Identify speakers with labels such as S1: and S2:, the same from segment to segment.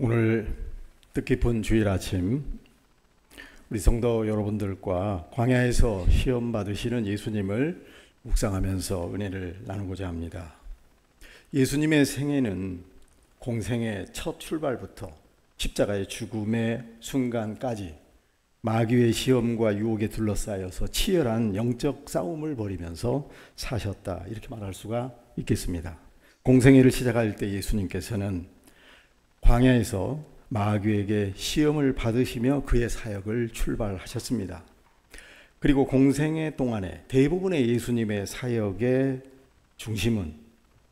S1: 오늘 뜻깊은 주일 아침 우리 성도 여러분들과 광야에서 시험 받으시는 예수님을 묵상하면서 은혜를 나누고자 합니다. 예수님의 생애는 공생의 첫 출발부터 십자가의 죽음의 순간까지 마귀의 시험과 유혹에 둘러싸여서 치열한 영적 싸움을 벌이면서 사셨다, 이렇게 말할 수가 있겠습니다. 공생애를 시작할 때 예수님께서는 광야에서 마귀에게 시험을 받으시며 그의 사역을 출발하셨습니다. 그리고 공생애 동안에 대부분의 예수님의 사역의 중심은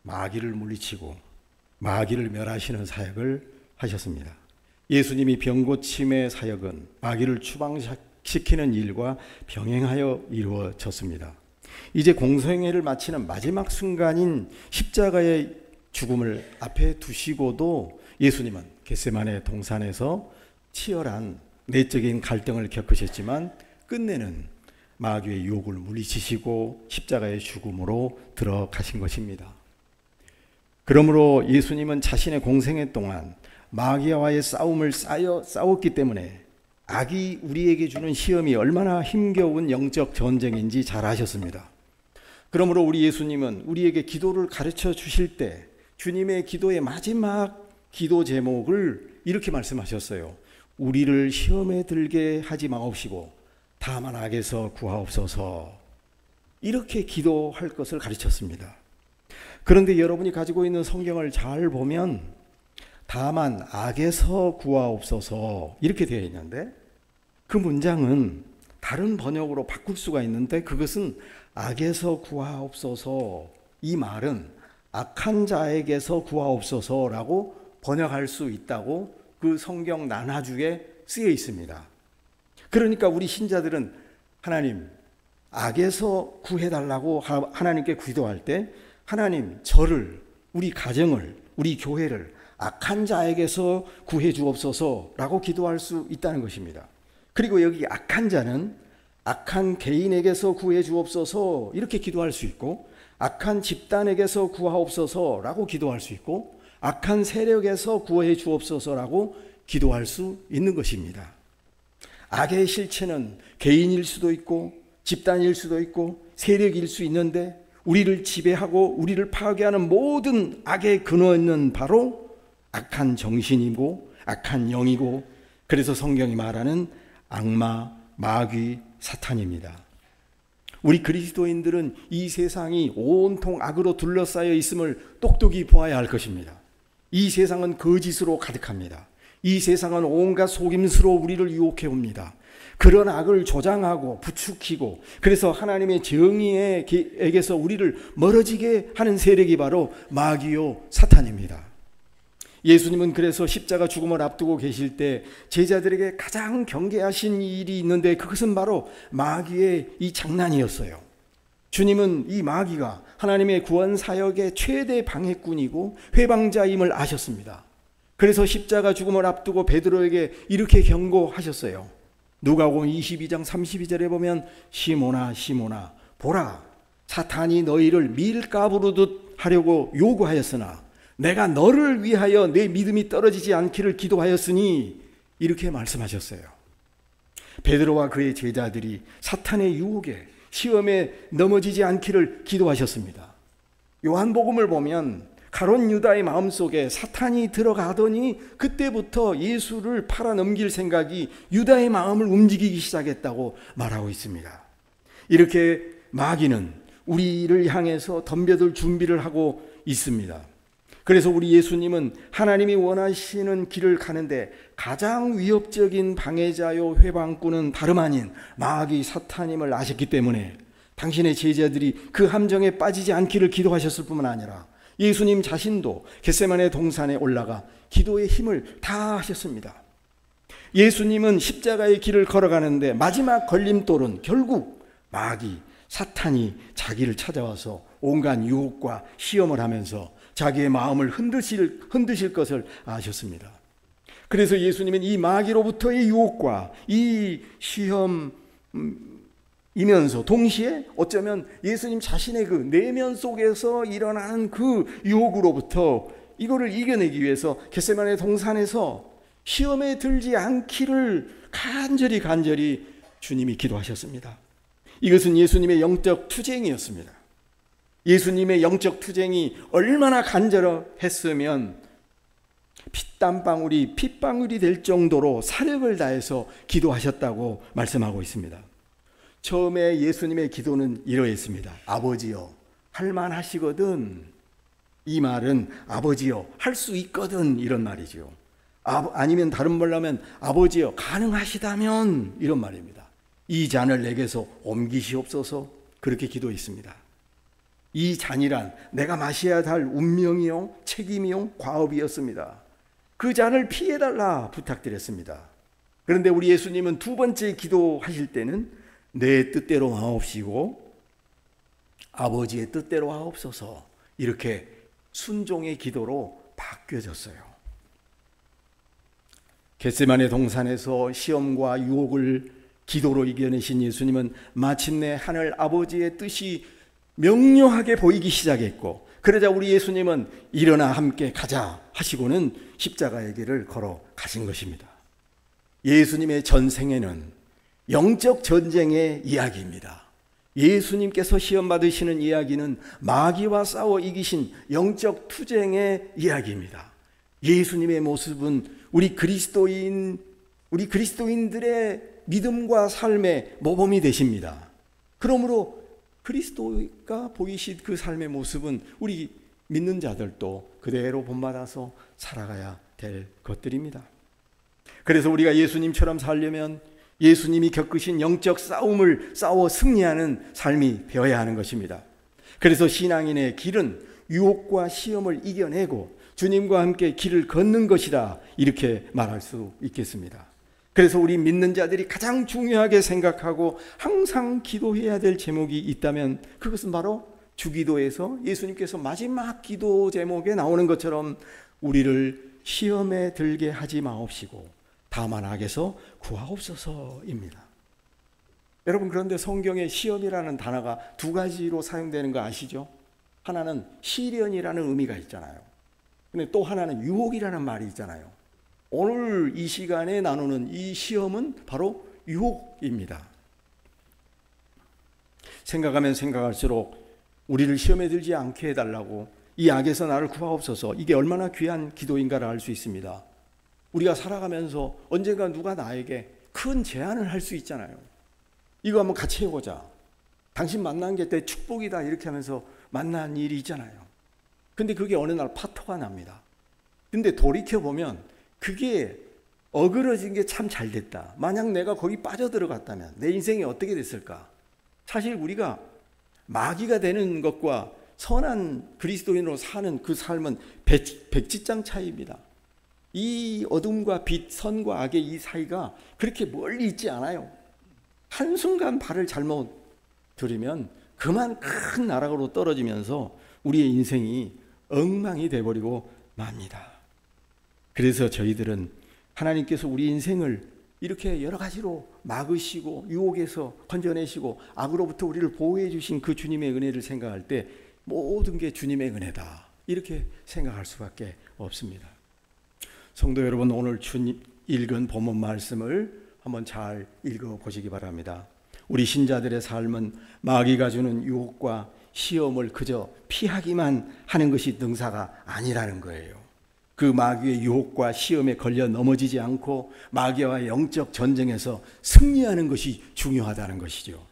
S1: 마귀를 물리치고 마귀를 멸하시는 사역을 하셨습니다. 예수님이 병고침의 사역은 마귀를 추방시키는 일과 병행하여 이루어졌습니다. 이제 공생애를 마치는 마지막 순간인 십자가의 죽음을 앞에 두시고도 예수님은 겟세마네 동산에서 치열한 내적인 갈등을 겪으셨지만 끝내는 마귀의 유혹을 물리치시고 십자가의 죽음으로 들어가신 것입니다. 그러므로 예수님은 자신의 공생애 동안 마귀와의 싸움을 싸웠기 때문에 악이 우리에게 주는 시험이 얼마나 힘겨운 영적 전쟁인지 잘 아셨습니다. 그러므로 우리 예수님은 우리에게 기도를 가르쳐 주실 때 주님의 기도의 마지막 기도 제목을 이렇게 말씀하셨어요. 우리를 시험에 들게 하지 마옵시고 다만 악에서 구하옵소서, 이렇게 기도할 것을 가르쳤습니다. 그런데 여러분이 가지고 있는 성경을 잘 보면 다만 악에서 구하옵소서 이렇게 되어 있는데, 그 문장은 다른 번역으로 바꿀 수가 있는데 그것은 악에서 구하옵소서, 이 말은 악한 자에게서 구하옵소서라고 번역할 수 있다고 그 성경 난하주에 쓰여 있습니다. 그러니까 우리 신자들은 하나님, 악에서 구해달라고 하나님께 기도할 때 하나님, 저를, 우리 가정을, 우리 교회를 악한 자에게서 구해 주옵소서라고 기도할 수 있다는 것입니다. 그리고 여기 악한 자는 악한 개인에게서 구해 주옵소서 이렇게 기도할 수 있고, 악한 집단에게서 구하옵소서라고 기도할 수 있고, 악한 세력에서 구해 주옵소서라고 기도할 수 있는 것입니다. 악의 실체는 개인일 수도 있고 집단일 수도 있고 세력일 수 있는데, 우리를 지배하고 우리를 파괴하는 모든 악의 근원은 바로 악한 정신이고 악한 영이고, 그래서 성경이 말하는 악마, 마귀, 사탄입니다. 우리 그리스도인들은 이 세상이 온통 악으로 둘러싸여 있음을 똑똑히 보아야 할 것입니다. 이 세상은 거짓으로 가득합니다. 이 세상은 온갖 속임수로 우리를 유혹해 옵니다. 그런 악을 조장하고 부추기고, 그래서 하나님의 정의에게서 우리를 멀어지게 하는 세력이 바로 마귀요 사탄입니다. 예수님은 그래서 십자가 죽음을 앞두고 계실 때 제자들에게 가장 경계하신 일이 있는데 그것은 바로 마귀의 이 장난이었어요. 주님은 이 마귀가 하나님의 구원 사역의 최대 방해꾼이고 회방자임을 아셨습니다. 그래서 십자가 죽음을 앞두고 베드로에게 이렇게 경고하셨어요. 누가복음 22장 32절에 보면 시몬아 시몬아 보라, 사탄이 너희를 밀가부르듯 하려고 요구하였으나 내가 너를 위하여 내 믿음이 떨어지지 않기를 기도하였으니, 이렇게 말씀하셨어요. 베드로와 그의 제자들이 사탄의 유혹에 시험에 넘어지지 않기를 기도하셨습니다. 요한복음을 보면 가룟 유다의 마음속에 사탄이 들어가더니 그때부터 예수를 팔아넘길 생각이 유다의 마음을 움직이기 시작했다고 말하고 있습니다. 이렇게 마귀는 우리를 향해서 덤벼들 준비를 하고 있습니다. 그래서 우리 예수님은 하나님이 원하시는 길을 가는데 가장 위협적인 방해자요 회방꾼은 다름 아닌 마귀 사탄임을 아셨기 때문에 당신의 제자들이 그 함정에 빠지지 않기를 기도하셨을 뿐만 아니라 예수님 자신도 겟세마네 동산에 올라가 기도의 힘을 다하셨습니다. 예수님은 십자가의 길을 걸어가는데 마지막 걸림돌은 결국 마귀 사탄이 자기를 찾아와서 온갖 유혹과 시험을 하면서 자기의 마음을 흔드실 것을 아셨습니다. 그래서 예수님은 이 마귀로부터의 유혹과 이 시험이면서 동시에 어쩌면 예수님 자신의 그 내면 속에서 일어나는 그 유혹으로부터 이거를 이겨내기 위해서 겟세마네 동산에서 시험에 들지 않기를 간절히 주님이 기도하셨습니다. 이것은 예수님의 영적 투쟁이었습니다. 예수님의 영적 투쟁이 얼마나 간절했으면 피땀방울이 핏방울이 될 정도로 사력을 다해서 기도하셨다고 말씀하고 있습니다. 처음에 예수님의 기도는 이러했습니다. 아버지여, 할만하시거든. 이 말은 아버지여, 할 수 있거든, 이런 말이죠. 아니면 다른 말로 하면 아버지여, 가능하시다면, 이런 말입니다. 이 잔을 내게서 옮기시옵소서. 그렇게 기도했습니다. 이 잔이란 내가 마셔야 할 운명이요, 책임이요, 과업이었습니다. 그 잔을 피해달라 부탁드렸습니다. 그런데 우리 예수님은 두 번째 기도하실 때는 내 뜻대로 하옵시고 아버지의 뜻대로 하옵소서, 이렇게 순종의 기도로 바뀌어졌어요. 겟세마네 동산에서 시험과 유혹을 기도로 이겨내신 예수님은 마침내 하늘 아버지의 뜻이 명료하게 보이기 시작했고, 그러자 우리 예수님은 일어나 함께 가자 하시고는 십자가의 길을 걸어 가신 것입니다. 예수님의 전생에는 영적 전쟁의 이야기입니다. 예수님께서 시험 받으시는 이야기는 마귀와 싸워 이기신 영적 투쟁의 이야기입니다. 예수님의 모습은 우리 그리스도인들의 믿음과 삶의 모범이 되십니다. 그러므로 그리스도가 보이신 그 삶의 모습은 우리 믿는 자들도 그대로 본받아서 살아가야 될 것들입니다. 그래서 우리가 예수님처럼 살려면 예수님이 겪으신 영적 싸움을 싸워 승리하는 삶이 되어야 하는 것입니다. 그래서 신앙인의 길은 유혹과 시험을 이겨내고 주님과 함께 길을 걷는 것이다, 이렇게 말할 수 있겠습니다. 그래서 우리 믿는 자들이 가장 중요하게 생각하고 항상 기도해야 될 제목이 있다면 그것은 바로 주기도에서 예수님께서 마지막 기도 제목에 나오는 것처럼 우리를 시험에 들게 하지 마옵시고 다만 악에서 구하옵소서입니다. 여러분, 그런데 성경에 시험이라는 단어가 두 가지로 사용되는 거 아시죠? 하나는 시련이라는 의미가 있잖아요. 근데 또 하나는 유혹이라는 말이 있잖아요. 오늘 이 시간에 나누는 이 시험은 바로 유혹입니다. 생각하면 생각할수록 우리를 시험에 들지 않게 해달라고, 이 악에서 나를 구하옵소서, 이게 얼마나 귀한 기도인가를 알 수 있습니다. 우리가 살아가면서 언젠가 누가 나에게 큰 제안을 할 수 있잖아요. 이거 한번 같이 해보자, 당신 만난 게 내 축복이다, 이렇게 하면서 만난 일이 있잖아요. 근데 그게 어느 날 파토가 납니다. 근데 돌이켜보면 그게 어그러진 게 참 잘 됐다. 만약 내가 거기 빠져들어갔다면 내 인생이 어떻게 됐을까? 사실 우리가 마귀가 되는 것과 선한 그리스도인으로 사는 그 삶은 백지장 차이입니다. 이 어둠과 빛, 선과 악의 이 사이가 그렇게 멀리 있지 않아요. 한순간 발을 잘못 들이면 그만 큰 나락으로 떨어지면서 우리의 인생이 엉망이 돼버리고 맙니다. 그래서 저희들은 하나님께서 우리 인생을 이렇게 여러 가지로 막으시고 유혹에서 건져내시고 악으로부터 우리를 보호해 주신 그 주님의 은혜를 생각할 때 모든 게 주님의 은혜다, 이렇게 생각할 수밖에 없습니다. 성도 여러분, 오늘 주님 읽은 본문 말씀을 한번 잘 읽어보시기 바랍니다. 우리 신자들의 삶은 마귀가 주는 유혹과 시험을 그저 피하기만 하는 것이 능사가 아니라는 거예요. 그 마귀의 유혹과 시험에 걸려 넘어지지 않고 마귀와 영적 전쟁에서 승리하는 것이 중요하다는 것이죠.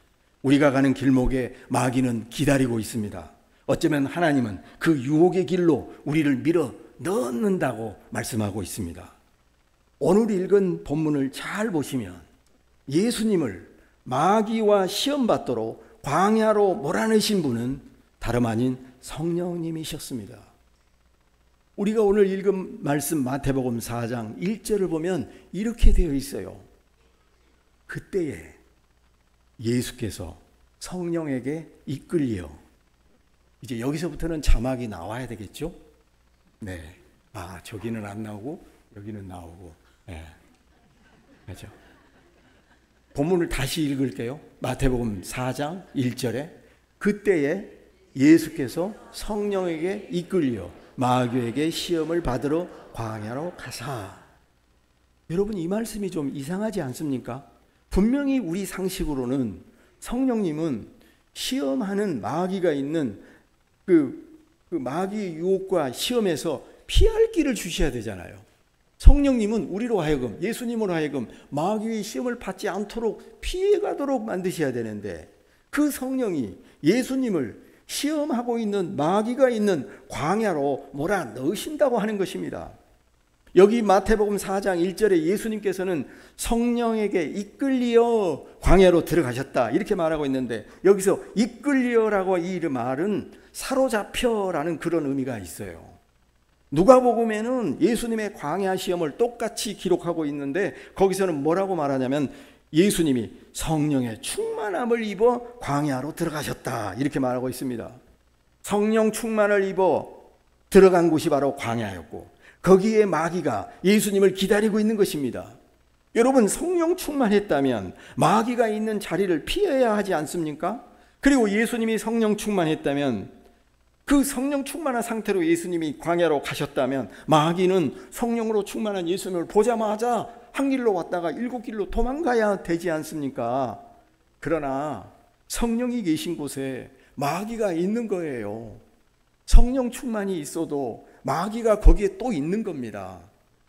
S1: 우리가 가는 길목에 마귀는 기다리고 있습니다. 어쩌면 하나님은 그 유혹의 길로 우리를 밀어 넣는다고 말씀하고 있습니다. 오늘 읽은 본문을 잘 보시면 예수님을 마귀와 시험 받도록 광야로 몰아내신 분은 다름 아닌 성령님이셨습니다. 우리가 오늘 읽은 말씀 마태복음 4장 1절을 보면 이렇게 되어 있어요. 그때에 예수께서 성령에게 이끌려, 이제 여기서부터는 자막이 나와야 되겠죠? 네. 저기는 안 나오고 여기는 나오고. 네. 맞죠? 본문을 다시 읽을게요. 마태복음 4장 1절에 그때에 예수께서 성령에게 이끌려 마귀에게 시험을 받으러 광야로 가사. 여러분, 이 말씀이 좀 이상하지 않습니까? 분명히 우리 상식으로는 성령님은 시험하는 마귀가 있는 그 마귀의 유혹과 시험에서 피할 길을 주셔야 되잖아요. 성령님은 우리로 하여금, 예수님으로 하여금 마귀의 시험을 받지 않도록 피해가도록 만드셔야 되는데, 그 성령이 예수님을 시험하고 있는 마귀가 있는 광야로 몰아넣으신다고 하는 것입니다. 여기 마태복음 4장 1절에 예수님께서는 성령에게 이끌리어 광야로 들어가셨다 이렇게 말하고 있는데, 여기서 이끌리어라고 이 말은 사로잡혀라는 그런 의미가 있어요. 누가복음에는 예수님의 광야 시험을 똑같이 기록하고 있는데, 거기서는 뭐라고 말하냐면 예수님이 성령의 충만함을 입어 광야로 들어가셨다 이렇게 말하고 있습니다. 성령 충만을 입어 들어간 곳이 바로 광야였고, 거기에 마귀가 예수님을 기다리고 있는 것입니다. 여러분, 성령 충만했다면 마귀가 있는 자리를 피해야 하지 않습니까? 그리고 예수님이 성령 충만했다면, 그 성령 충만한 상태로 예수님이 광야로 가셨다면 마귀는 성령으로 충만한 예수님을 보자마자 한 길로 왔다가 일곱 길로 도망가야 되지 않습니까? 그러나 성령이 계신 곳에 마귀가 있는 거예요. 성령 충만이 있어도 마귀가 거기에 또 있는 겁니다.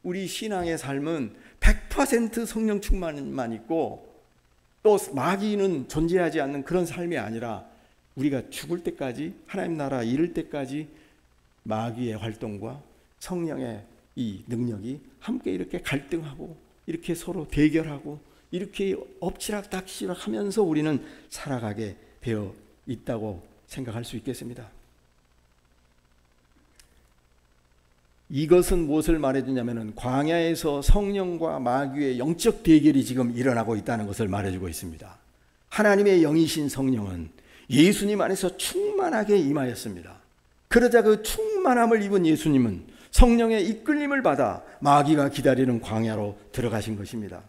S1: 우리 신앙의 삶은 100% 성령 충만만 있고 또 마귀는 존재하지 않는 그런 삶이 아니라, 우리가 죽을 때까지, 하나님 나라 이룰 때까지 마귀의 활동과 성령의 이 능력이 함께 이렇게 갈등하고 이렇게 서로 대결하고 이렇게 엎치락닥치락 하면서 우리는 살아가게 되어 있다고 생각할 수 있겠습니다. 이것은 무엇을 말해주냐면, 광야에서 성령과 마귀의 영적 대결이 지금 일어나고 있다는 것을 말해주고 있습니다. 하나님의 영이신 성령은 예수님 안에서 충만하게 임하였습니다. 그러자 그 충만함을 입은 예수님은 성령의 이끌림을 받아 마귀가 기다리는 광야로 들어가신 것입니다.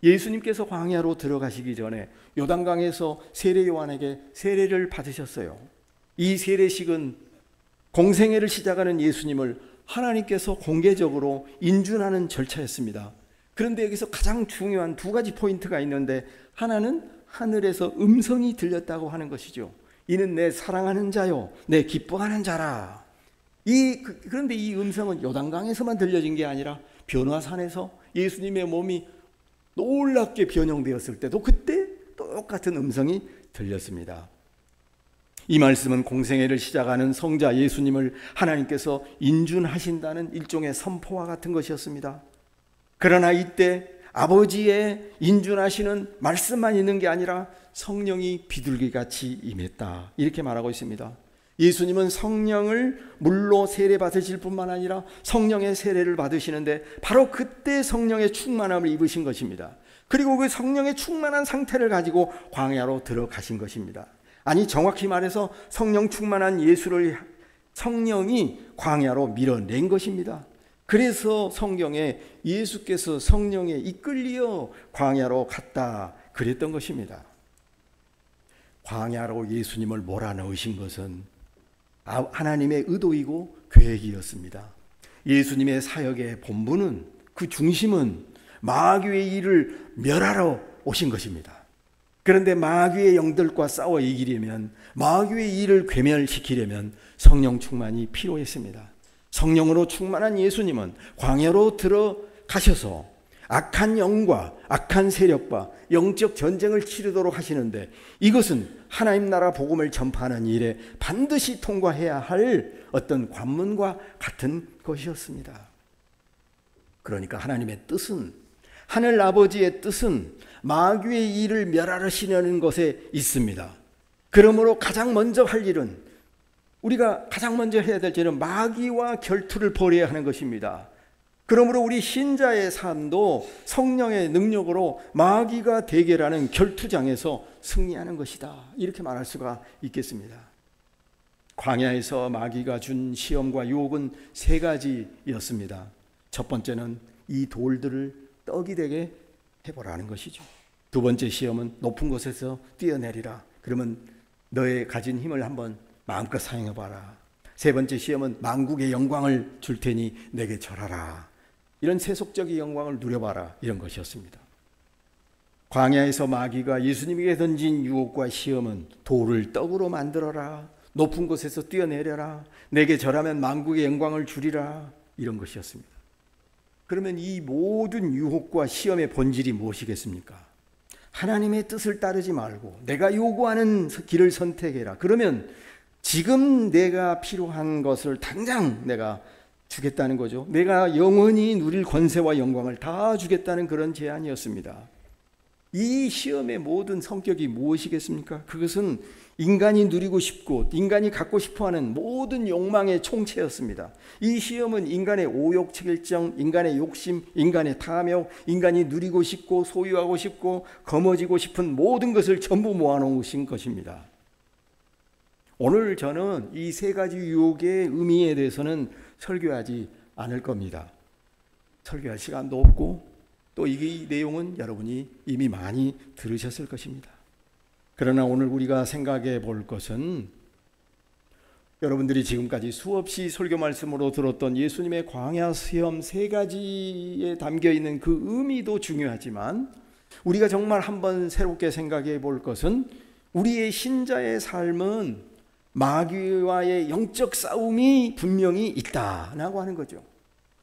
S1: 예수님께서 광야로 들어가시기 전에 요단강에서 세례 요한에게 세례를 받으셨어요. 이 세례식은 공생애를 시작하는 예수님을 하나님께서 공개적으로 인준하는 절차였습니다. 그런데 여기서 가장 중요한 두 가지 포인트가 있는데, 하나는 하늘에서 음성이 들렸다고 하는 것이죠. 이는 내 사랑하는 자요, 내 기뻐하는 자라. 그런데 이 음성은 요단강에서만 들려진 게 아니라 변화산에서 예수님의 몸이 놀랍게 변형되었을 때도 그때 똑같은 음성이 들렸습니다. 이 말씀은 공생애를 시작하는 성자 예수님을 하나님께서 인준하신다는 일종의 선포와 같은 것이었습니다. 그러나 이때 아버지의 인준하시는 말씀만 있는 게 아니라 성령이 비둘기같이 임했다 이렇게 말하고 있습니다. 예수님은 성령을 물로 세례받으실 뿐만 아니라 성령의 세례를 받으시는데, 바로 그때 성령의 충만함을 입으신 것입니다. 그리고 그 성령의 충만한 상태를 가지고 광야로 들어가신 것입니다. 아니, 정확히 말해서 성령 충만한 예수를 성령이 광야로 밀어낸 것입니다. 그래서 성경에 예수께서 성령에 이끌리어 광야로 갔다 그랬던 것입니다. 광야로 예수님을 몰아넣으신 것은 하나님의 의도이고 계획이었습니다. 예수님의 사역의 본분은, 그 중심은 마귀의 일을 멸하러 오신 것입니다. 그런데 마귀의 영들과 싸워 이기려면, 마귀의 일을 괴멸시키려면 성령 충만이 필요했습니다. 성령으로 충만한 예수님은 광야로 들어가셔서 악한 영과 악한 세력과 영적 전쟁을 치르도록 하시는데, 이것은 하나님 나라 복음을 전파하는 일에 반드시 통과해야 할 어떤 관문과 같은 것이었습니다. 그러니까 하나님의 뜻은, 하늘 아버지의 뜻은 마귀의 일을 멸하시려는 것에 있습니다. 그러므로 가장 먼저 할 일은, 우리가 가장 먼저 해야 될 일은 마귀와 결투를 벌여야 하는 것입니다. 그러므로 우리 신자의 삶도 성령의 능력으로 마귀가 대결하는 결투장에서 승리하는 것이다 이렇게 말할 수가 있겠습니다. 광야에서 마귀가 준 시험과 유혹은 세 가지였습니다. 첫 번째는 이 돌들을 떡이 되게 해보라는 것이죠. 두 번째 시험은 높은 곳에서 뛰어내리라. 그러면 너의 가진 힘을 한번 마음껏 사용해봐라. 세 번째 시험은 만국의 영광을 줄 테니 내게 절하라. 이런 세속적인 영광을 누려봐라. 이런 것이었습니다. 광야에서 마귀가 예수님에게 던진 유혹과 시험은 돌을 떡으로 만들어라. 높은 곳에서 뛰어내려라. 내게 절하면 만국의 영광을 주리라. 이런 것이었습니다. 그러면 이 모든 유혹과 시험의 본질이 무엇이겠습니까? 하나님의 뜻을 따르지 말고 내가 요구하는 길을 선택해라. 그러면 지금 내가 필요한 것을 당장 내가 주겠다는 거죠. 내가 영원히 누릴 권세와 영광을 다 주겠다는 그런 제안이었습니다. 이 시험의 모든 성격이 무엇이겠습니까? 그것은 인간이 누리고 싶고 인간이 갖고 싶어하는 모든 욕망의 총체였습니다. 이 시험은 인간의 오욕칠정, 인간의 욕심, 인간의 탐욕, 인간이 누리고 싶고 소유하고 싶고 거머쥐고 싶은 모든 것을 전부 모아놓으신 것입니다. 오늘 저는 이 세 가지 유혹의 의미에 대해서는 설교하지 않을 겁니다. 설교할 시간도 없고 또 이 내용은 여러분이 이미 많이 들으셨을 것입니다. 그러나 오늘 우리가 생각해 볼 것은 여러분들이 지금까지 수없이 설교 말씀으로 들었던 예수님의 광야 시험 세 가지에 담겨 있는 그 의미도 중요하지만 우리가 정말 한번 새롭게 생각해 볼 것은 우리의 신자의 삶은 마귀와의 영적 싸움이 분명히 있다라고 하는 거죠.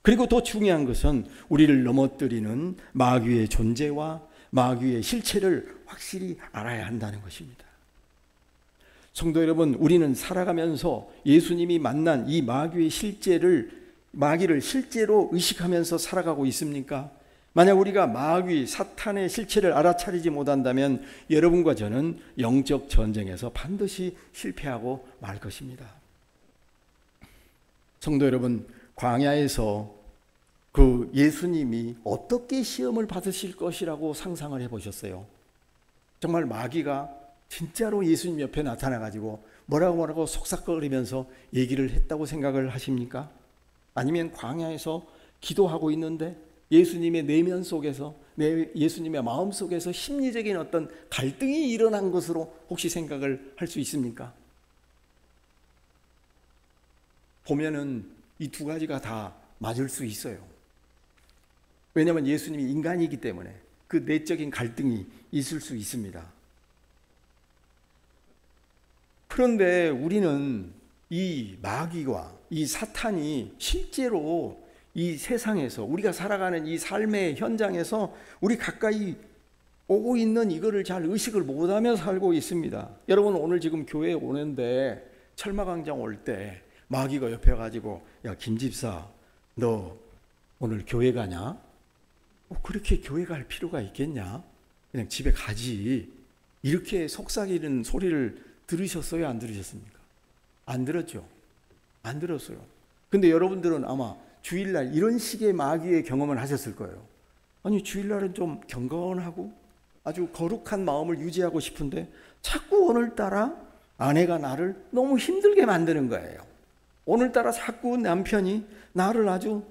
S1: 그리고 더 중요한 것은 우리를 넘어뜨리는 마귀의 존재와 마귀의 실체를 확실히 알아야 한다는 것입니다. 성도 여러분, 우리는 살아가면서 예수님이 만난 이 마귀의 마귀를 실제로 의식하면서 살아가고 있습니까? 만약 우리가 마귀, 사탄의 실체를 알아차리지 못한다면 여러분과 저는 영적 전쟁에서 반드시 실패하고 말 것입니다. 성도 여러분, 광야에서 그 예수님이 어떻게 시험을 받으실 것이라고 상상을 해보셨어요? 정말 마귀가 진짜로 예수님 옆에 나타나가지고 뭐라고 속삭거리면서 얘기를 했다고 생각을 하십니까? 아니면 광야에서 기도하고 있는데 예수님의 내면 속에서, 예수님의 마음 속에서 심리적인 어떤 갈등이 일어난 것으로 혹시 생각을 할 수 있습니까? 보면은 이 두 가지가 다 맞을 수 있어요. 왜냐하면 예수님이 인간이기 때문에 그 내적인 갈등이 있을 수 있습니다. 그런데 우리는 이 마귀와 이 사탄이 실제로 이 세상에서 우리가 살아가는 이 삶의 현장에서 우리 가까이 오고 있는 이거를 잘 의식을 못하며 살고 있습니다. 여러분, 오늘 지금 교회에 오는데 철마광장 올 때 마귀가 옆에 와가지고 야, 김 집사 너 오늘 교회 가냐? 그렇게 교회 갈 필요가 있겠냐? 그냥 집에 가지. 이렇게 속삭이는 소리를 들으셨어요? 안 들으셨습니까? 안 들었죠? 안 들었어요. 근데 여러분들은 아마 주일날 이런 식의 마귀의 경험을 하셨을 거예요. 아니, 주일날은 좀 경건하고 아주 거룩한 마음을 유지하고 싶은데 자꾸 오늘따라 아내가 나를 너무 힘들게 만드는 거예요. 오늘따라 자꾸 남편이 나를 아주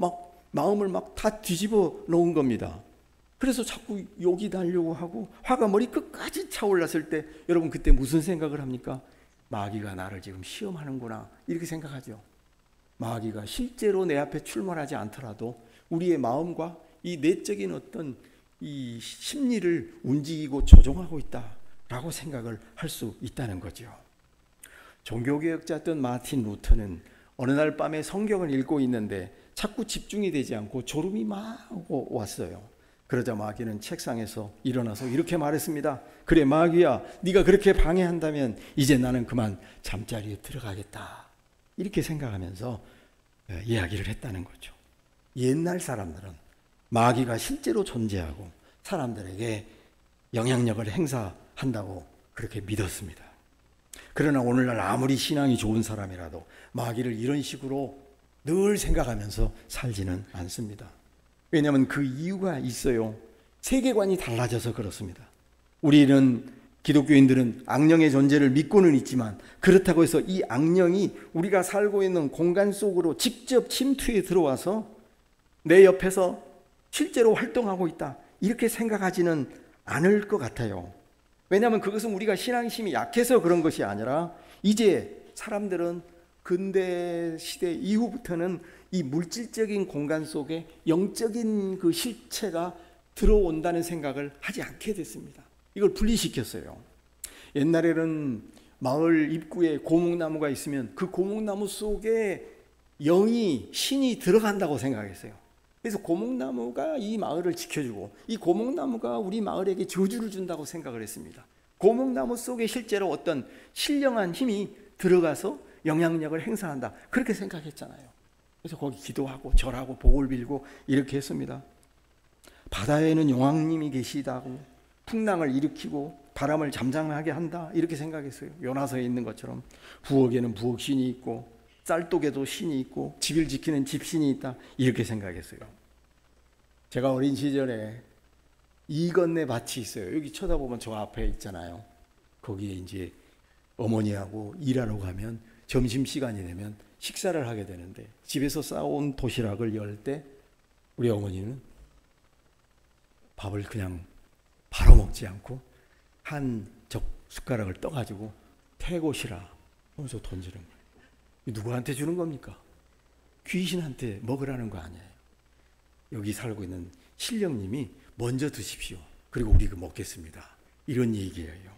S1: 마음을 다 뒤집어 놓은 겁니다. 그래서 자꾸 욕이 나려고 하고 화가 머리 끝까지 차올랐을 때 여러분 그때 무슨 생각을 합니까? 마귀가 나를 지금 시험하는구나, 이렇게 생각하죠. 마귀가 실제로 내 앞에 출몰하지 않더라도 우리의 마음과 이 내적인 어떤 이 심리를 움직이고 조종하고 있다라고 생각을 할 수 있다는 거죠. 종교개혁자였던 마틴 루터는 어느 날 밤에 성경을 읽고 있는데 자꾸 집중이 되지 않고 졸음이 막 왔어요. 그러자 마귀는 책상에서 일어나서 이렇게 말했습니다. 그래 마귀야, 네가 그렇게 방해한다면 이제 나는 그만 잠자리에 들어가겠다. 이렇게 생각하면서 이야기를 했다는 거죠. 옛날 사람들은 마귀가 실제로 존재하고 사람들에게 영향력을 행사한다고 그렇게 믿었습니다. 그러나 오늘날 아무리 신앙이 좋은 사람이라도 마귀를 이런 식으로 늘 생각하면서 살지는 않습니다. 왜냐하면 그 이유가 있어요. 세계관이 달라져서 그렇습니다. 우리는 기독교인들은 악령의 존재를 믿고는 있지만 그렇다고 해서 이 악령이 우리가 살고 있는 공간 속으로 직접 침투해 들어와서 내 옆에서 실제로 활동하고 있다, 이렇게 생각하지는 않을 것 같아요. 왜냐하면 그것은 우리가 신앙심이 약해서 그런 것이 아니라 이제 사람들은 근대 시대 이후부터는 이 물질적인 공간 속에 영적인 그 실체가 들어온다는 생각을 하지 않게 됐습니다. 이걸 분리시켰어요. 옛날에는 마을 입구에 고목나무가 있으면 그 고목나무 속에 영이, 신이 들어간다고 생각했어요. 그래서 고목나무가 이 마을을 지켜주고 이 고목나무가 우리 마을에게 저주를 준다고 생각을 했습니다. 고목나무 속에 실제로 어떤 신령한 힘이 들어가서 영향력을 행사한다, 그렇게 생각했잖아요. 그래서 거기 기도하고 절하고 복을 빌고 이렇게 했습니다. 바다에는 용왕님이 계시다고, 풍랑을 일으키고 바람을 잠잠하게 한다, 이렇게 생각했어요. 요나서에 있는 것처럼 부엌에는 부엌신이 있고 쌀독에도 신이 있고 집을 지키는 집신이 있다, 이렇게 생각했어요. 제가 어린 시절에 이건네 밭이 있어요. 여기 쳐다보면 저 앞에 있잖아요. 거기에 이제 어머니하고 일하러 가면 점심시간이 되면 식사를 하게 되는데, 집에서 싸온 도시락을 열 때 우리 어머니는 밥을 그냥 바로 먹지 않고 한 숟가락을 떠가지고 태고시라 하면서 던지는 거예요. 누구한테 주는 겁니까? 귀신한테 먹으라는 거 아니에요. 여기 살고 있는 신령님이 먼저 드십시오, 그리고 우리가 먹겠습니다, 이런 얘기예요.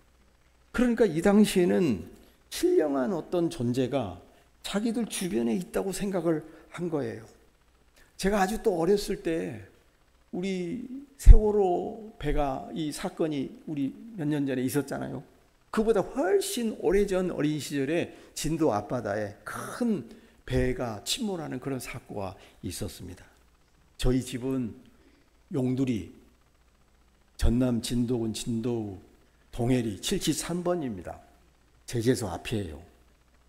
S1: 그러니까 이 당시에는 신령한 어떤 존재가 자기들 주변에 있다고 생각을 한 거예요. 제가 아주 또 어렸을 때 우리 세월호 배가, 이 사건이 우리 몇 년 전에 있었잖아요. 그보다 훨씬 오래전 어린 시절에 진도 앞바다에 큰 배가 침몰하는 그런 사고가 있었습니다. 저희 집은 용두리, 전남 진도군 진도우 동해리 73번입니다. 제재소 앞이에요.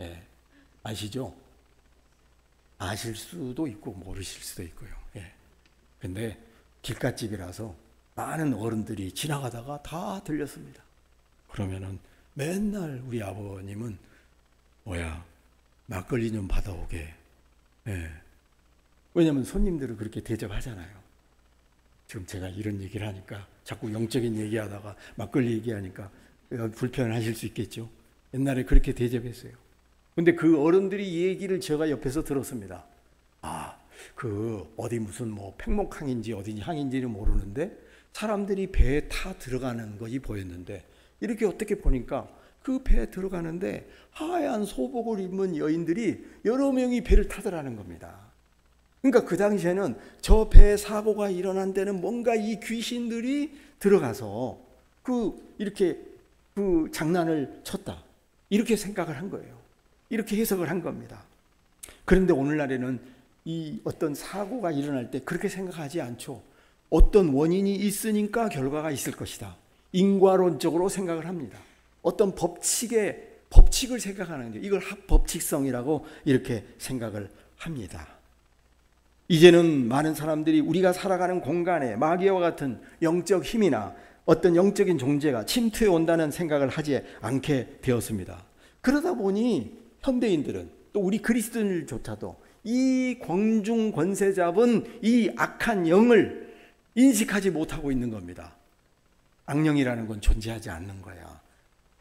S1: 예, 아시죠? 아실 수도 있고 모르실 수도 있고요. 예. 근데 길갓집이라서 많은 어른들이 지나가다가 다 들렸습니다. 그러면은 맨날 우리 아버님은 막걸리 좀 받아오게. 예. 왜냐하면 손님들을 그렇게 대접하잖아요. 지금 제가 이런 얘기를 하니까 자꾸 영적인 얘기하다가 막걸리 얘기하니까 불편하실 수 있겠죠. 옛날에 그렇게 대접했어요. 근데 그 어른들이 이 얘기를 제가 옆에서 들었습니다. 그 어디 무슨 뭐 팽목항인지 어디 항인지는 모르는데 사람들이 배에 타 들어가는 것이 보였는데, 이렇게 어떻게 보니까 그 배에 들어가는데 하얀 소복을 입은 여인들이 여러 명이 배를 타더라는 겁니다. 그러니까 그 당시에는 저 배 사고가 일어난 데는 뭔가 이 귀신들이 들어가서 이렇게 장난을 쳤다, 이렇게 생각을 한 거예요. 이렇게 해석을 한 겁니다. 그런데 오늘날에는 이 어떤 사고가 일어날 때 그렇게 생각하지 않죠. 어떤 원인이 있으니까 결과가 있을 것이다, 인과론적으로 생각을 합니다. 어떤 법칙을 생각하는 거예요. 이걸 합법칙성이라고 이렇게 생각을 합니다. 이제는 많은 사람들이 우리가 살아가는 공간에 마귀와 같은 영적 힘이나 어떤 영적인 존재가 침투해 온다는 생각을 하지 않게 되었습니다. 그러다 보니 현대인들은, 또 우리 그리스도인들조차도 이 광중 권세 잡은 이 악한 영을 인식하지 못하고 있는 겁니다. 악령이라는 건 존재하지 않는 거야.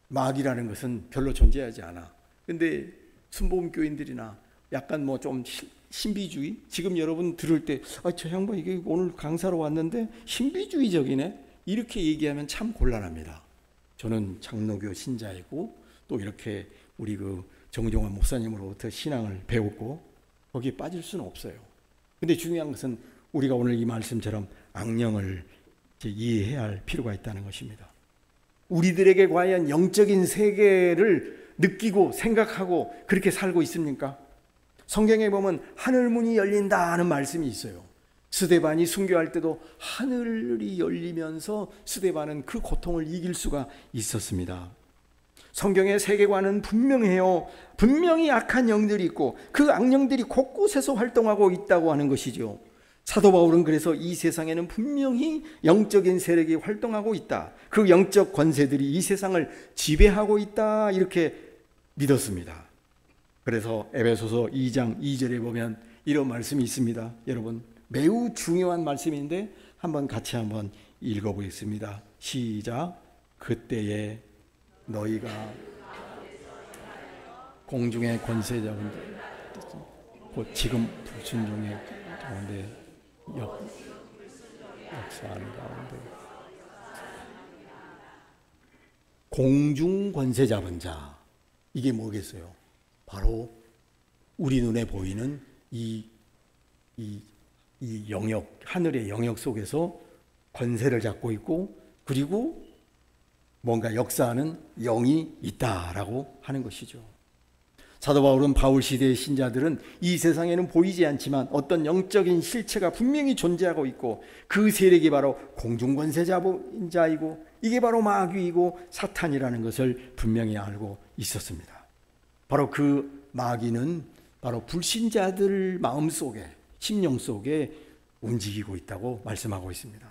S1: 마귀라는 것은 별로 존재하지 않아. 근데 순복음교인들이나 약간 뭐 좀 신비주의, 지금 여러분 들을 때 저 양반 이게 오늘 강사로 왔는데 신비주의적이네, 이렇게 얘기하면 참 곤란합니다. 저는 장로교 신자이고 또 이렇게 우리 정종환 목사님으로부터 신앙을 배웠고 거기에 빠질 수는 없어요. 근데 중요한 것은 우리가 오늘 이 말씀처럼 악령을 이해해야 할 필요가 있다는 것입니다. 우리들에게 과연 영적인 세계를 느끼고 생각하고 그렇게 살고 있습니까? 성경에 보면 하늘문이 열린다는 말씀이 있어요. 스데반이 순교할 때도 하늘이 열리면서 스데반은 그 고통을 이길 수가 있었습니다. 성경의 세계관은 분명해요. 분명히 악한 영들이 있고 그 악령들이 곳곳에서 활동하고 있다고 하는 것이죠. 사도 바울은 그래서 이 세상에는 분명히 영적인 세력이 활동하고 있다, 그 영적 권세들이 이 세상을 지배하고 있다, 이렇게 믿었습니다. 그래서 에베소서 2장 2절에 보면 이런 말씀이 있습니다. 여러분, 매우 중요한 말씀인데 같이 한번 읽어보겠습니다. 시작. 그때에 너희가 공중의 권세자분들, 곧 지금 불순종의 가운데 역사하는 가운데 공중 권세 잡은 자, 이게 뭐겠어요? 바로 우리 눈에 보이는 이 영역, 하늘의 영역 속에서 권세를 잡고 있고, 그리고 뭔가 역사하는 영이 있다라고 하는 것이죠. 사도 바울은 바울 시대의 신자들은 이 세상에는 보이지 않지만 어떤 영적인 실체가 분명히 존재하고 있고, 그 세력이 바로 공중 권세자인 자이고, 이게 바로 마귀이고 사탄이라는 것을 분명히 알고 있었습니다. 바로 그 마귀는 바로 불신자들 마음속에, 심령 속에 움직이고 있다고 말씀하고 있습니다.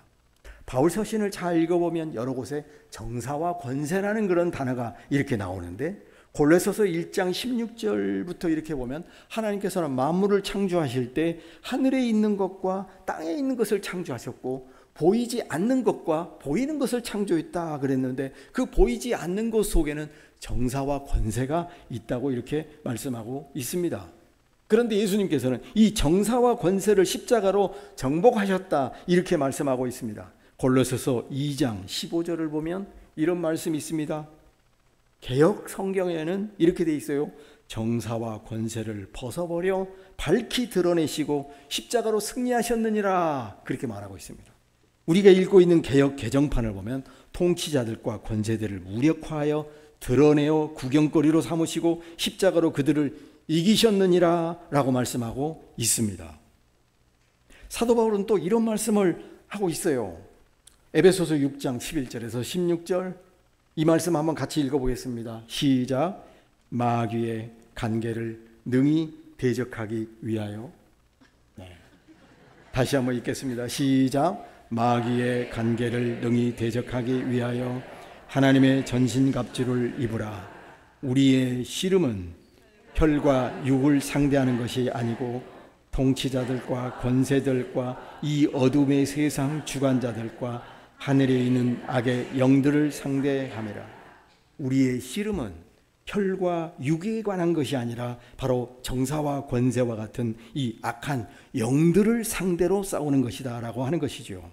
S1: 바울 서신을 잘 읽어보면 여러 곳에 정사와 권세라는 그런 단어가 이렇게 나오는데, 골로새서 1장 16절부터 이렇게 보면 하나님께서는 만물을 창조하실 때 하늘에 있는 것과 땅에 있는 것을 창조하셨고, 보이지 않는 것과 보이는 것을 창조했다 그랬는데, 그 보이지 않는 것 속에는 정사와 권세가 있다고 이렇게 말씀하고 있습니다. 그런데 예수님께서는 이 정사와 권세를 십자가로 정복하셨다 이렇게 말씀하고 있습니다. 골로새서 2장 15절을 보면 이런 말씀이 있습니다. 개역 성경에는 이렇게 돼 있어요. 정사와 권세를 벗어버려 밝히 드러내시고 십자가로 승리하셨느니라, 그렇게 말하고 있습니다. 우리가 읽고 있는 개역 개정판을 보면 통치자들과 권세들을 무력화하여 드러내어 구경거리로 삼으시고 십자가로 그들을 이기셨느니라 라고 말씀하고 있습니다. 사도 바울은 또 이런 말씀을 하고 있어요. 에베소서 6장 11절에서 16절, 이 말씀 한번 같이 읽어보겠습니다. 시작. 마귀의 간계를 능히 대적하기 위하여. 다시 한번 읽겠습니다. 시작. 마귀의 간계를 능히 대적하기 위하여 하나님의 전신갑주를 입으라. 우리의 씨름은 혈과 육을 상대하는 것이 아니고 통치자들과 권세들과 이 어둠의 세상 주관자들과 하늘에 있는 악의 영들을 상대함이라. 우리의 씨름은 혈과 육에 관한 것이 아니라 바로 정사와 권세와 같은 이 악한 영들을 상대로 싸우는 것이다 라고 하는 것이죠.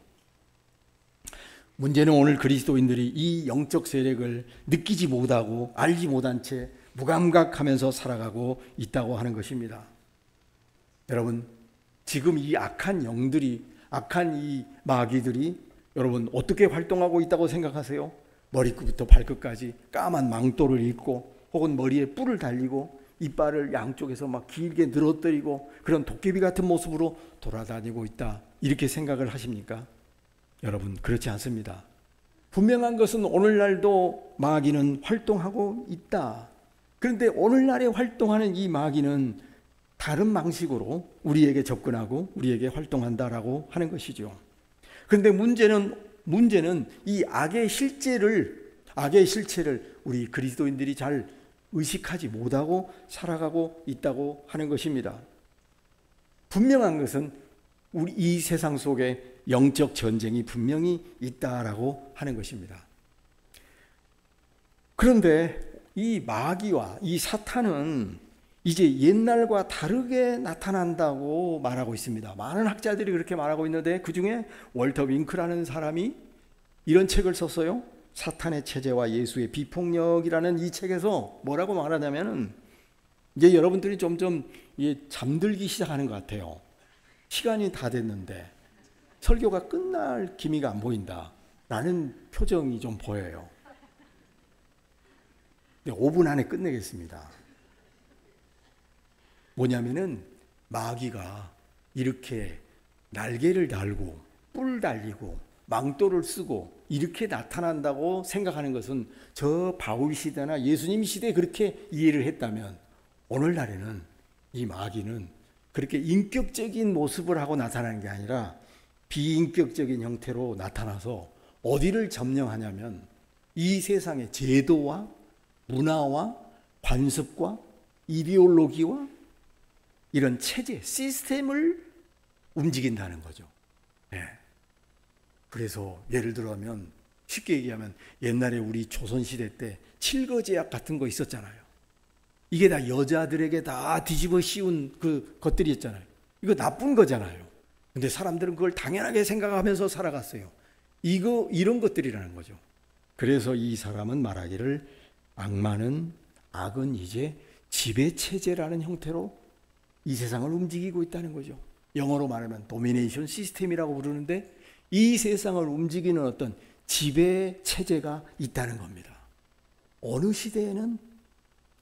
S1: 문제는 오늘 그리스도인들이 이 영적 세력을 느끼지 못하고 알지 못한 채 무감각하면서 살아가고 있다고 하는 것입니다. 여러분, 지금 이 악한 영들이, 악한 이 마귀들이 여러분 어떻게 활동하고 있다고 생각하세요? 머리끝부터 발끝까지 까만 망토를 입고, 혹은 머리에 뿔을 달리고, 이빨을 양쪽에서 막 길게 늘어뜨리고 그런 도깨비 같은 모습으로 돌아다니고 있다, 이렇게 생각을 하십니까? 여러분, 그렇지 않습니다. 분명한 것은 오늘날도 마귀는 활동하고 있다. 그런데 오늘날에 활동하는 이 마귀는 다른 방식으로 우리에게 접근하고 우리에게 활동한다라고 하는 것이죠. 그런데 문제는 이 악의 실체를 우리 그리스도인들이 잘 의식하지 못하고 살아가고 있다고 하는 것입니다. 분명한 것은 우리 이 세상 속에 영적 전쟁이 분명히 있다라고 하는 것입니다. 그런데 이 마귀와 이 사탄은 이제 옛날과 다르게 나타난다고 말하고 있습니다. 많은 학자들이 그렇게 말하고 있는데, 그 중에 월터 윙크라는 사람이 이런 책을 썼어요. 사탄의 체제와 예수의 비폭력이라는 이 책에서 뭐라고 말하냐면은, 이제 여러분들이 점점 잠들기 시작하는 것 같아요. 시간이 다 됐는데 설교가 끝날 기미가 안 보인다 라는 표정이 좀 보여요. 5분 안에 끝내겠습니다. 뭐냐면은 마귀가 이렇게 날개를 달고 뿔 달리고 망토를 쓰고 이렇게 나타난다고 생각하는 것은, 저 바울 시대나 예수님 시대에 그렇게 이해를 했다면, 오늘날에는 이 마귀는 그렇게 인격적인 모습을 하고 나타나는 게 아니라 비인격적인 형태로 나타나서 어디를 점령하냐면 이 세상의 제도와 문화와 관습과 이데올로기와 이런 체제, 시스템을 움직인다는 거죠. 네. 그래서 예를 들어면, 쉽게 얘기하면 옛날에 우리 조선시대 때 칠거제약 같은 거 있었잖아요. 이게 다 여자들에게 다 뒤집어 씌운 그 것들이었잖아요. 이거 나쁜 거잖아요. 근데 사람들은 그걸 당연하게 생각하면서 살아갔어요. 이런 것들이라는 거죠. 그래서 이 사람은 말하기를 악은 이제 지배체제라는 형태로 이 세상을 움직이고 있다는 거죠. 영어로 말하면 도미네이션 시스템이라고 부르는데 이 세상을 움직이는 어떤 지배체제가 있다는 겁니다. 어느 시대에는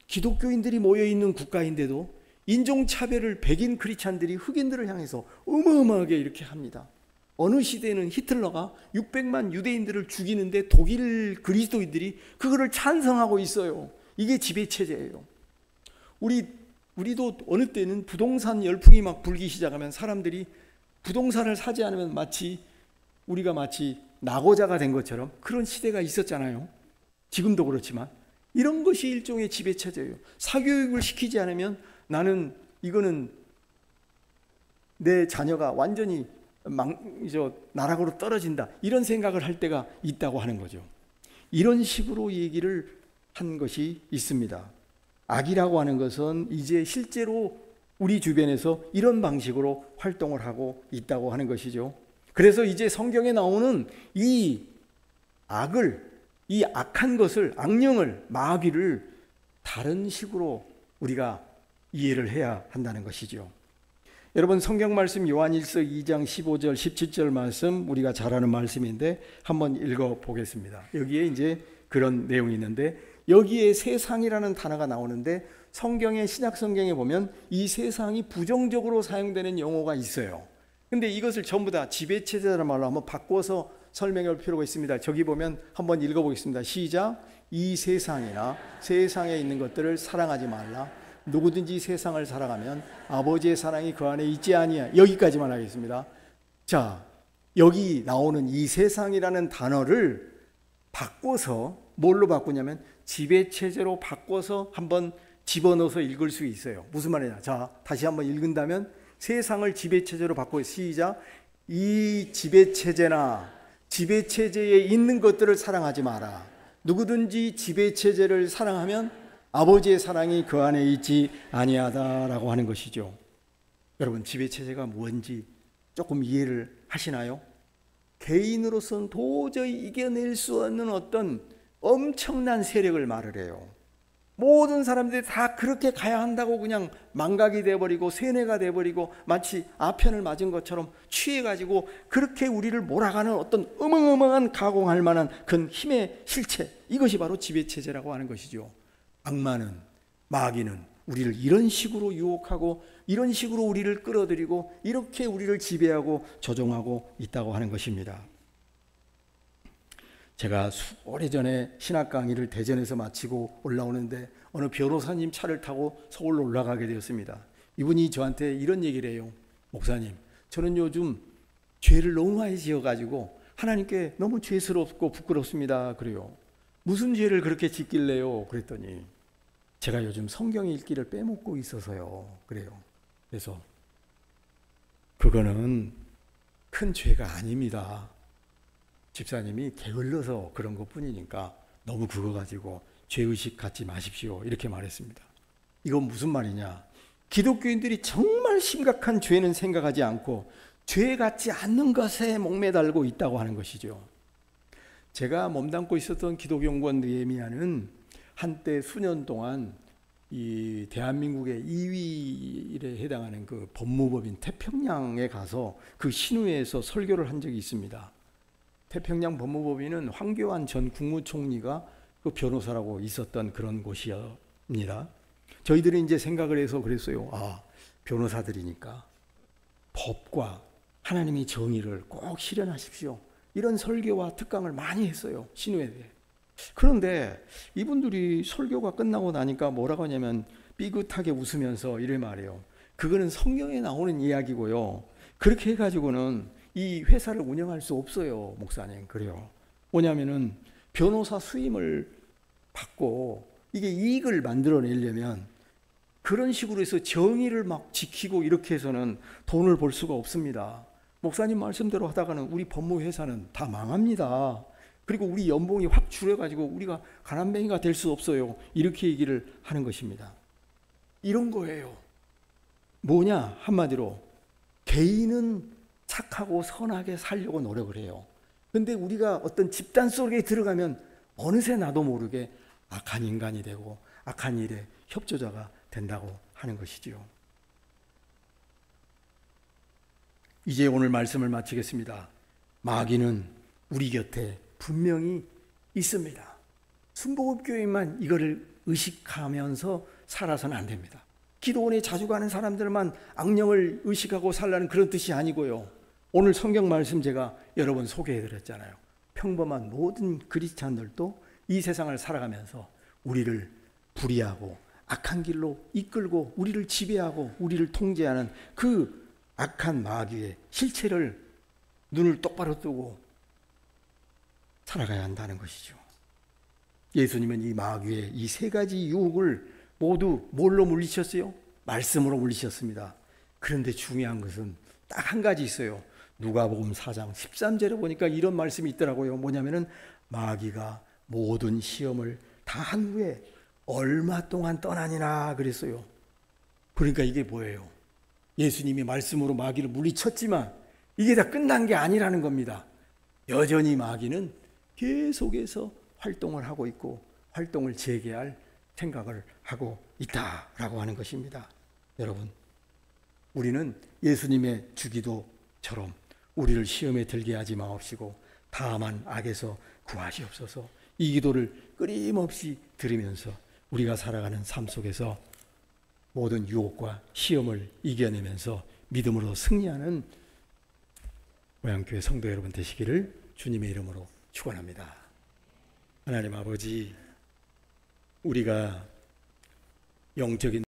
S1: 기독교인들이 모여있는 국가인데도 인종차별을 백인 크리스찬들이 흑인들을 향해서 어마어마하게 이렇게 합니다. 어느 시대에는 히틀러가 600만 유대인들을 죽이는데 독일 그리스도인들이 그거를 찬성하고 있어요. 이게 지배체제예요. 우리도 어느 때는 부동산 열풍이 막 불기 시작하면 사람들이 부동산을 사지 않으면 우리가 마치 낙오자가 된 것처럼 그런 시대가 있었잖아요. 지금도 그렇지만 이런 것이 일종의 지배체제예요. 사교육을 시키지 않으면 이거는 내 자녀가 완전히 나락으로 떨어진다, 이런 생각을 할 때가 있다고 하는 거죠. 이런 식으로 얘기를 한 것이 있습니다. 악이라고 하는 것은 이제 실제로 우리 주변에서 이런 방식으로 활동을 하고 있다고 하는 것이죠. 그래서 이제 성경에 나오는 이 악한 것을, 악령을, 마귀를 다른 식으로 우리가 이해를 해야 한다는 것이죠. 여러분, 성경 말씀 요한일서 2장 15절 17절 말씀 우리가 잘 아는 말씀인데 한번 읽어 보겠습니다. 여기에 이제 그런 내용이 있는데, 여기에 세상이라는 단어가 나오는데 성경의 신약 성경에 보면 이 세상이 부정적으로 사용되는 용어가 있어요. 근데 이것을 전부 다 지배체제라는 말로 한번 바꿔서 설명할 필요가 있습니다. 저기 보면 한번 읽어보겠습니다. 시작. 이 세상이나 세상에 있는 것들을 사랑하지 말라. 누구든지 세상을 사랑하면 아버지의 사랑이 그 안에 있지 아니야. 여기까지만 하겠습니다. 자, 여기 나오는 이 세상이라는 단어를 바꿔서 뭘로 바꾸냐면 지배체제로 바꿔서 한번 집어넣어서 읽을 수 있어요. 무슨 말이냐. 자, 다시 한번 읽은다면 세상을 지배체제로 바꿔. 시작. 이 지배체제나 지배체제에 있는 것들을 사랑하지 마라. 누구든지 지배체제를 사랑하면 아버지의 사랑이 그 안에 있지 아니하다라고 하는 것이죠. 여러분, 지배체제가 뭔지 조금 이해를 하시나요? 개인으로서는 도저히 이겨낼 수 없는 어떤 엄청난 세력을 말을 해요. 모든 사람들이 다 그렇게 가야 한다고 그냥 망각이 돼버리고 세뇌가 돼버리고 마치 아편을 맞은 것처럼 취해가지고 그렇게 우리를 몰아가는 어떤 어마어마한 가공할 만한 그 힘의 실체, 이것이 바로 지배체제라고 하는 것이죠. 악마는, 마귀는 우리를 이런 식으로 유혹하고 이런 식으로 우리를 끌어들이고 이렇게 우리를 지배하고 조종하고 있다고 하는 것입니다. 제가 오래전에 신학 강의를 대전에서 마치고 올라오는데 어느 변호사님 차를 타고 서울로 올라가게 되었습니다. 이분이 저한테 이런 얘기를 해요. 목사님, 저는 요즘 죄를 너무 많이 지어가지고 하나님께 너무 죄스럽고 부끄럽습니다. 그래요. 무슨 죄를 그렇게 짓길래요? 그랬더니 제가 요즘 성경 읽기를 빼먹고 있어서요. 그래요. 그래서 그거는 큰 죄가 아닙니다. 집사님이 게을러서 그런 것뿐이니까 너무 그거 가지고 죄의식 갖지 마십시오. 이렇게 말했습니다. 이건 무슨 말이냐? 기독교인들이 정말 심각한 죄는 생각하지 않고 죄 같지 않는 것에 목매달고 있다고 하는 것이죠. 제가 몸담고 있었던 기독연구원 느헤미야는 한때 수년 동안 이 대한민국의 2위에 해당하는 그 법무법인 태평양에 가서 그 신우회에서 설교를 한 적이 있습니다. 태평양 법무법인은 황교안 전 국무총리가 그 변호사라고 있었던 그런 곳이옵니다. 저희들이 이제 생각을 해서 그랬어요. 아, 변호사들이니까 법과 하나님의 정의를 꼭 실현하십시오. 이런 설교와 특강을 많이 했어요. 신우회에. 그런데 이분들이 설교가 끝나고 나니까 뭐라고 하냐면 삐긋하게 웃으면서 이래 말해요. 그거는 성경에 나오는 이야기고요. 그렇게 해가지고는 이 회사를 운영할 수 없어요, 목사님. 그래요. 뭐냐면은 변호사 수임을 받고 이게 이익을 만들어내려면 그런 식으로 해서 정의를 막 지키고 이렇게 해서는 돈을 벌 수가 없습니다. 목사님 말씀대로 하다가는 우리 법무회사는 다 망합니다. 그리고 우리 연봉이 확 줄여가지고 우리가 가난뱅이가 될 수 없어요. 이렇게 얘기를 하는 것입니다. 이런 거예요. 뭐냐? 한마디로 개인은 착하고 선하게 살려고 노력을 해요. 근데 우리가 어떤 집단 속에 들어가면 어느새 나도 모르게 악한 인간이 되고 악한 일에 협조자가 된다고 하는 것이지요. 이제 오늘 말씀을 마치겠습니다. 마귀는 우리 곁에 분명히 있습니다. 순복음교회만 이거를 의식하면서 살아서는 안 됩니다. 기도원에 자주 가는 사람들만 악령을 의식하고 살라는 그런 뜻이 아니고요. 오늘 성경 말씀 제가 여러 번 소개해드렸잖아요. 평범한 모든 그리스찬들도 이 세상을 살아가면서 우리를 불의하고 악한 길로 이끌고 우리를 지배하고 우리를 통제하는 그 악한 마귀의 실체를 눈을 똑바로 뜨고 살아가야 한다는 것이죠. 예수님은 이 마귀의 이 세 가지 유혹을 모두 뭘로 물리셨어요? 말씀으로 물리셨습니다. 그런데 중요한 것은 딱 한 가지 있어요. 누가복음 4장 13절에 보니까 이런 말씀이 있더라고요. 뭐냐면은 마귀가 모든 시험을 다 한 후에 얼마 동안 떠나니라 그랬어요. 그러니까 이게 뭐예요? 예수님이 말씀으로 마귀를 물리쳤지만 이게 다 끝난 게 아니라는 겁니다. 여전히 마귀는 계속해서 활동을 하고 있고 활동을 재개할 생각을 하고 있다라고 하는 것입니다. 여러분, 우리는 예수님의 주기도처럼 우리를 시험에 들게 하지 마옵시고 다만 악에서 구하시옵소서. 이 기도를 끊임없이 들으면서 우리가 살아가는 삶 속에서 모든 유혹과 시험을 이겨내면서 믿음으로 승리하는 모양교회 성도 여러분 되시기를 주님의 이름으로 축원합니다. 하나님 아버지, 우리가 영적인